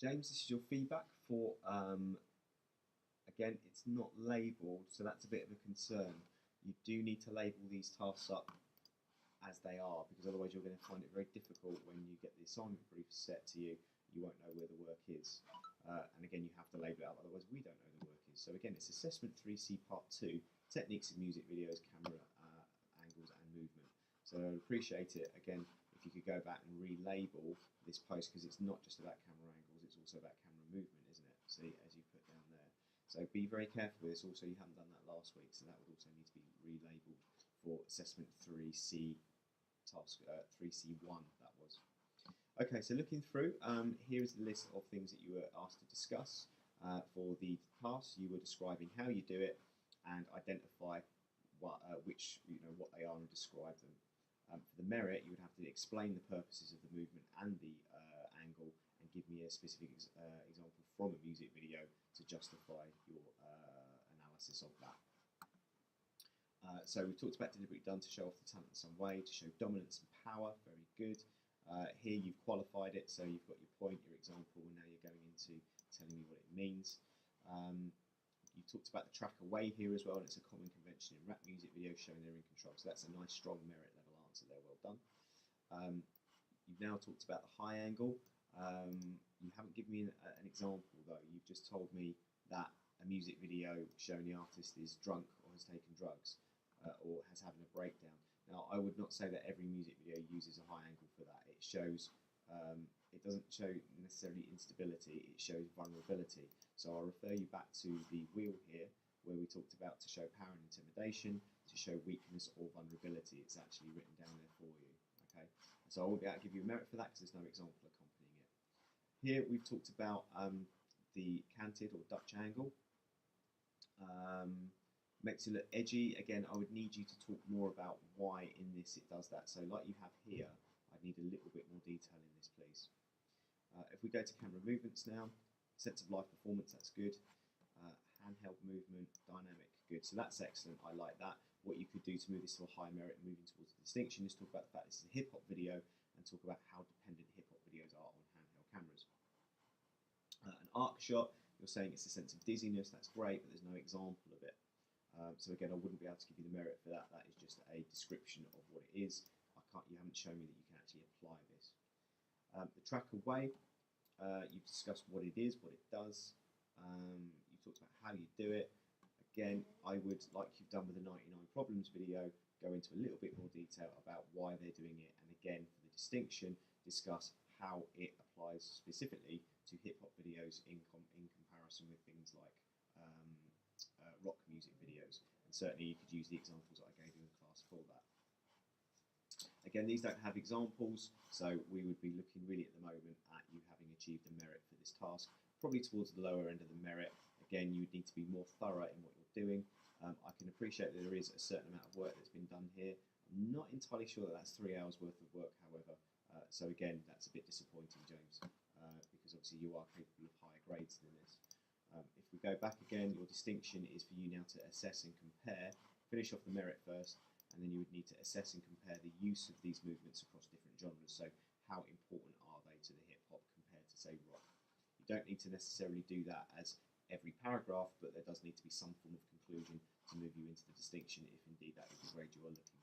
James, this is your feedback for, again, it's not labelled, so that's a bit of a concern. You do need to label these tasks up as they are, because otherwise you're going to find it very difficult when you get the assignment brief set to you. You won't know where the work is. And again, you have to label it up, otherwise we don't know the work is. So again, it's Assessment 3C Part 2, Techniques in Music Videos, Camera Angles and Movement. So I'd appreciate it, again, if you could go back and relabel this post, because it's not just about camera angles, it's also about camera movement, isn't it? See, as you put down there. So be very careful with this. Also, you haven't done that last week, so that would also need to be relabeled for Assessment 3C task 3C1, that was. Okay, so looking through, here is the list of things that you were asked to discuss. For the task, you were describing how you do it and identify what they are and describe them. For the merit, you would have to explain the purposes of the movement and the angle and give me a specific example from a music video to justify your analysis of that. So we've talked about deliberately done to show off the talent in some way, to show dominance and power, very good. Here you've qualified it, so you've got your point, your example, and now you're going into telling me what it means. You talked about the track away here as well, and it's a common convention in rap music videos showing they're in control, so that's a nice strong merit level answer there, well done. You've now talked about the high angle. You haven't given me an example though, you've just told me that a music video showing the artist is drunk or has taken drugs or has having a breakdown. Now I would not say that every music video uses a high angle for that. It shows, it doesn't show necessarily instability, it shows vulnerability. So I'll refer you back to the wheel here where we talked about to show power and intimidation, to show weakness or vulnerability. It's actually written down there for you. Okay, so I won't be able to give you a merit for that because there's no example accompanying it. Here we've talked about the canted or Dutch angle. Makes it look edgy. Again, I would need you to talk more about why in this it does that. So like you have here, I need a little bit more detail in this, please. If we go to camera movements now, sense of life performance, that's good. Handheld movement, dynamic, good. So that's excellent, I like that. What you could do to move this to a high merit and moving towards the distinction is talk about the fact this is a hip-hop video and talk about how dependent hip-hop videos are on handheld cameras. An arc shot, you're saying it's a sense of dizziness, that's great, but there's no example of it. So again, I wouldn't be able to give you the merit for that. That is just a description of what it is. You haven't shown me that you can actually apply this. The track away, you've discussed what it is, what it does. You've talked about how you do it. Again, I would, like you've done with the 99 Problems video, go into a little bit more detail about why they're doing it. And again, for the distinction, discuss how it applies specifically to hip-hop videos in comparison with things like rock music videos, and certainly you could use the examples that I gave you in class for that. Again, these don't have examples, so we would be looking really at the moment at you having achieved a merit for this task, probably towards the lower end of the merit. Again, you would need to be more thorough in what you're doing. I can appreciate that there is a certain amount of work that's been done here. I'm not entirely sure that that's 3 hours worth of work, however, so again, that's a bit disappointing, James, because obviously you are capable of higher grades than this. If we go back again, your distinction is for you now to assess and compare, finish off the merit first, and then you would need to assess and compare the use of these movements across different genres. So how important are they to the hip-hop compared to, say, rock? You don't need to necessarily do that as every paragraph, but there does need to be some form of conclusion to move you into the distinction if indeed that is the grade you are looking